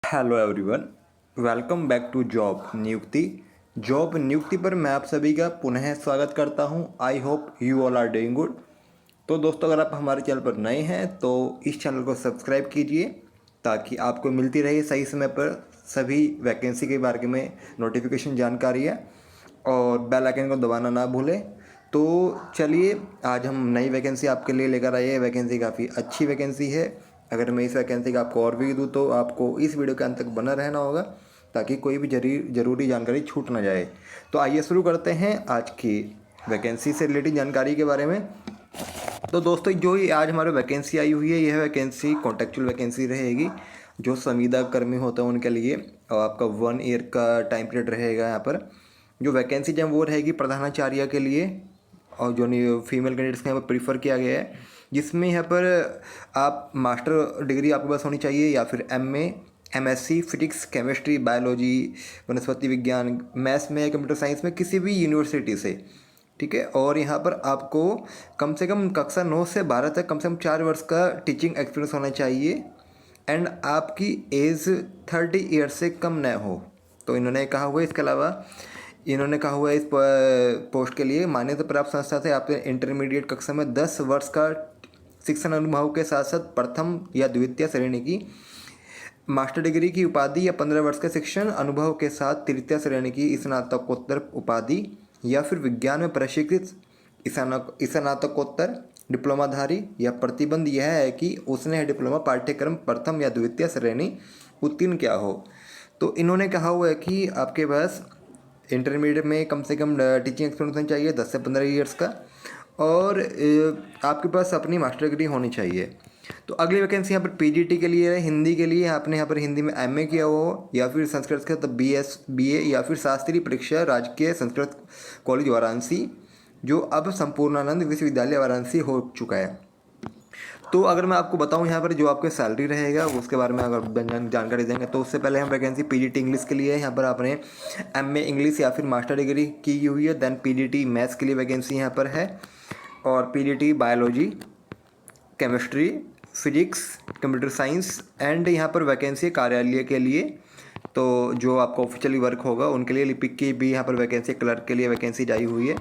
Hello everyone, welcome back to job नियुक्ति पर मैं आप सभी का पुनः स्वागत करता हूं। I hope you all are doing good. तो दोस्तों, अगर आप हमारे चैनल पर नए हैं तो इस चैनल को सब्सक्राइब कीजिए ताकि आपको मिलती रहे सही समय पर सभी वैकेंसी के बारे में नोटिफिकेशन जानकारियाँ, और बेल आइकन को दबाना ना भूलें। तो चलिए, आज हम नई वैकेंसी आपके लिए लेकर आए हैं। वैकेंसी काफ़ी अच्छी वैकेंसी है। अगर मैं इस वैकेंसी का आपको और भी दूँ तो आपको इस वीडियो के अंत तक बना रहना होगा ताकि कोई भी ज़रूरी जानकारी छूट ना जाए। तो आइए शुरू करते हैं आज की वैकेंसी से रिलेटेड जानकारी के बारे में। तो दोस्तों, जो ये आज हमारे वैकेंसी आई हुई है, यह वैकेंसी कॉन्ट्रेक्चुअल वैकेंसी रहेगी। जो संविदा कर्मी होते हैं उनके लिए, और आपका 1 ईयर का टाइम पीरियड रहेगा। यहाँ पर जो वैकेंसी जब वो रहेगी प्रधानाचार्य के लिए, और जो फीमेल कैंडिडेट्स का यहाँ पर प्रीफर किया गया है, जिसमें यहाँ पर आप मास्टर डिग्री आपके पास होनी चाहिए या फिर MA, MSc physics, chemistry, biology, वनस्पति विज्ञान, मैथ्स में, कंप्यूटर साइंस में किसी भी यूनिवर्सिटी से, ठीक है। और यहाँ पर आपको कम से कम कक्षा 9 से 12 तक कम से कम 4 वर्ष का टीचिंग एक्सपीरियंस होना चाहिए, एंड आपकी एज 30 ईयर से कम न हो। तो इन्होंने कहा हुआ है, इसके अलावा इन्होंने कहा हुआ है इस पोस्ट के लिए मान्यता प्राप्त संस्था से आपने इंटरमीडिएट कक्षा में 10 वर्ष का शिक्षण अनुभव के साथ साथ प्रथम या द्वितीय श्रेणी की मास्टर डिग्री की उपाधि या 15 वर्ष का शिक्षण अनुभव के साथ तृतीय श्रेणी की स्नातकोत्तर उपाधि या फिर विज्ञान में प्रशिक्षित स्नातकोत्तर डिप्लोमाधारी, या प्रतिबंध यह है कि उसने डिप्लोमा पाठ्यक्रम प्रथम या द्वितीय श्रेणी उत्तीर्ण किया हो। तो इन्होंने कहा हुआ है कि आपके पास इंटरमीडिएट में कम से कम टीचिंग एक्सपीरियंस होना चाहिए 10 से 15 ईयर्स का, और आपके पास अपनी मास्टर डिग्री होनी चाहिए। तो अगली वैकेंसी यहाँ पर PGT के लिए है, हिंदी के लिए। आपने यहाँ पर हिंदी में MA किया हो या फिर संस्कृत का तो BA या फिर शास्त्रीय परीक्षा राजकीय संस्कृत कॉलेज वाराणसी, जो अब संपूर्णानंद विश्वविद्यालय वाराणसी हो चुका है। तो अगर मैं आपको बताऊं यहाँ पर जो आपके सैलरी रहेगा उसके बारे में अगर जानकारी देंगे, तो उससे पहले हम वैकेंसी PGT इंग्लिश के लिए है। यहाँ पर आपने MA इंग्लिश या फिर मास्टर डिग्री की हुई है। देन PGT मैथ्स के लिए वैकेंसी यहाँ पर है, और PGT biology, chemistry, physics, computer science, and यहाँ पर वैकेंसी कार्यालय के लिए, तो जो आपका ऑफिशियली वर्क होगा उनके लिए लिपिक की भी यहाँ पर वैकेंसी, क्लर्क के लिए वैकेंसी आई हुई है।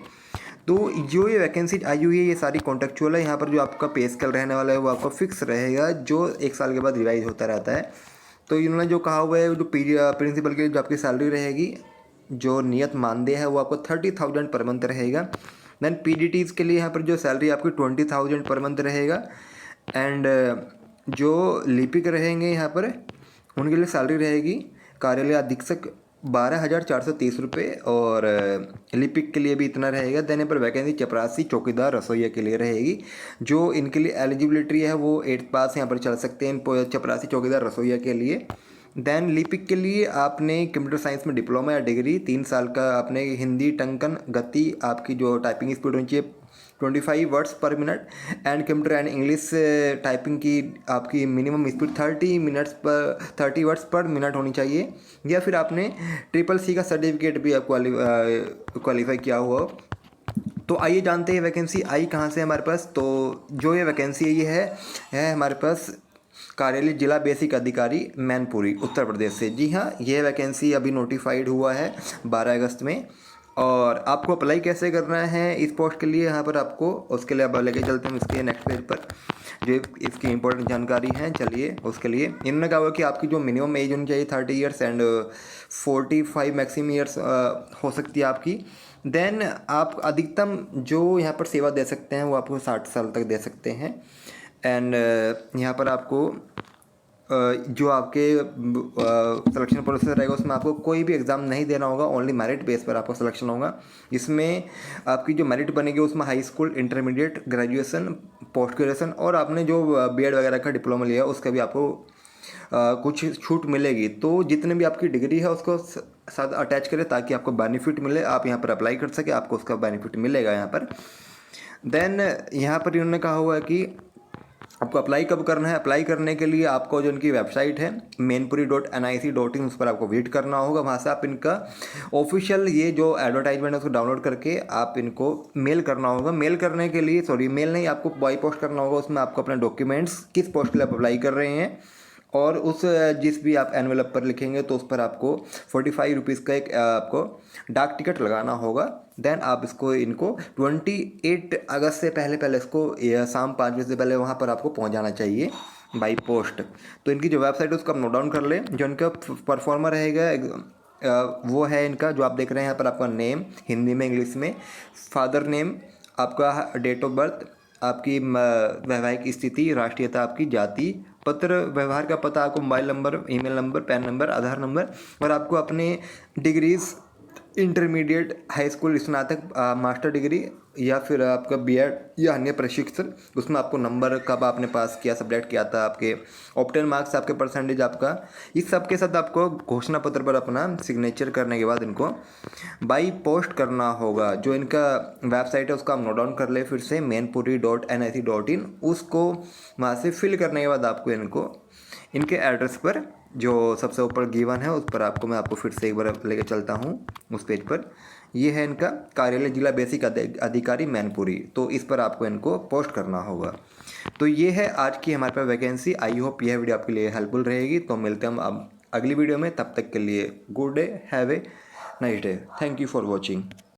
तो जो ये वैकेंसी आई हुई है ये सारी कॉन्ट्रेक्चुअल है। यहाँ पर जो आपका पे स्केल रहने वाला है वो आपका फिक्स रहेगा, जो 1 साल के बाद रिवाइज होता रहता है। तो इन्होंने जो कहा हुआ है, जो प्रिंसिपल की जो आपकी सैलरी रहेगी, जो नियत मानदेय है वो आपको 30,000 पर मंथ रहेगा। देन PGTs के लिए यहाँ पर जो सैलरी आपकी 20,000 पर मंथ रहेगा, एंड जो लिपिक रहेंगे यहाँ पर उनके लिए सैलरी रहेगी कार्यालय अधीक्षक 12,430 रुपये, और लिपिक के लिए भी इतना रहेगा। देने पर वैकेंसी चपरासी चौकीदार रसोइया के लिए रहेगी। जो इनके लिए एलिजिबिलिटी है वो 8th पास यहाँ पर चल सकते हैं चपरासी चौकीदार रसोइया के लिए। देन लिपिक के लिए आपने कंप्यूटर साइंस में डिप्लोमा या डिग्री 3 साल का, आपने हिंदी टंकन गति, आपकी जो टाइपिंग स्पीड होनी चाहिए 25 वर्ड्स पर minute, and computer and English typing की आपकी मिनिमम स्पीड 30 वर्ड्स पर मिनट होनी चाहिए, या फिर आपने CCC का सर्टिफिकेट भी आप क्वालिफाई किया हुआ हो। तो आइए जानते हैं वैकेंसी आई कहाँ से हमारे पास। तो जो ये वैकेंसी ये है हमारे पास कार्यालय जिला बेसिक अधिकारी मैनपुरी उत्तर प्रदेश से। जी हाँ, यह वैकेंसी अभी नोटिफाइड हुआ है 12 अगस्त में। और आपको अप्लाई कैसे करना है इस पोस्ट के लिए, यहाँ पर आपको उसके लिए अब लेके चलते हैं इसके नेक्स्ट पेज पर, जो इसकी इंपॉर्टेंट जानकारी है। चलिए, उसके लिए इन्होंने कहा हुआ कि आपकी जो मिनिमम एज होनी चाहिए 30 ईयर्स, एंड 45 मैक्सिमम ईयर्स हो सकती है आपकी। देन आप अधिकतम जो यहाँ पर सेवा दे सकते हैं वो आपको 60 साल तक दे सकते हैं। एंड यहाँ पर आपको जो आपके सिलेक्शन प्रोसेस रहेगा उसमें आपको कोई भी एग्ज़ाम नहीं देना होगा, ओनली मेरिट बेस पर आपका सिलेक्शन होगा। इसमें आपकी जो मेरिट बनेगी उसमें high school, intermediate, graduation, post graduation, और आपने जो B.Ed वगैरह का डिप्लोमा लिया उसका भी आपको कुछ छूट मिलेगी। तो जितने भी आपकी डिग्री है उसको साथ अटैच करें ताकि आपको बेनिफिट मिले, आप यहाँ पर अप्लाई कर सके, आपको उसका बेनिफिट मिलेगा यहाँ पर। देन यहाँ पर इन्होंने कहा हुआ है कि आपको अप्लाई कब करना है। अप्लाई करने के लिए आपको जो इनकी वेबसाइट है mainpuri.nic.in, उस पर आपको विजिट करना होगा। वहाँ से आप इनका ऑफिशियल ये जो एडवर्टाइजमेंट है उसको डाउनलोड करके आप इनको मेल करना होगा। मेल करने के लिए मेल नहीं, आपको बाई पोस्ट करना होगा। उसमें आपको अपने डॉक्यूमेंट्स, किस पोस्ट के लिए आप अप्लाई कर रहे हैं, और उस जिस भी आप एनवेलप पर लिखेंगे तो उस पर आपको 45 रुपीज़ का एक आपको डाक टिकट लगाना होगा। देन आप इनको 28 अगस्त से पहले पहले इसको शाम 5 बजे से पहले वहाँ पर आपको पहुँच जाना चाहिए बाई पोस्ट। तो इनकी जो वेबसाइट है उसको आप नोट डाउन कर लें। जो इनका परफॉर्मर रहेगा वो है इनका जो आप देख रहे हैं यहाँ पर, आपका नेम हिंदी में इंग्लिश में, फादर नेम, आपका डेट ऑफ बर्थ, आपकी वैवाहिक स्थिति, राष्ट्रीयता, आपकी जाति, पत्र व्यवहार का पता, आपको mobile number, email number, PAN number, Aadhaar number, और आपको अपने डिग्रीज इंटरमीडिएट, हाई स्कूल, स्नातक, मास्टर डिग्री या फिर आपका बीएड या अन्य प्रशिक्षण, उसमें आपको नंबर कब आपने पास किया, सब्जेक्ट किया था, आपके ऑप्टेन मार्क्स, आपके परसेंटेज आपका, इस सब के साथ आपको घोषणा पत्र पर अपना सिग्नेचर करने के बाद इनको बाई पोस्ट करना होगा। जो इनका वेबसाइट है उसका आप नोट डाउन कर ले फिर से, mainpuri.nic.in। उसको वहाँ से फिल करने के बाद आपको इनको इनके एड्रेस पर जो सबसे ऊपर गिवन है उस पर मैं आपको फिर से एक बार लेके चलता हूँ उस पेज पर। ये है इनका कार्यालय, जिला बेसिक अधिकारी मैनपुरी। तो इस पर आपको इनको पोस्ट करना होगा। तो ये है आज की हमारे पास वैकेंसी। आई होप यह वीडियो आपके लिए हेल्पफुल रहेगी। तो मिलते हैं हम अब अगली वीडियो में, तब तक के लिए good day, have a nice day, thank you for watching.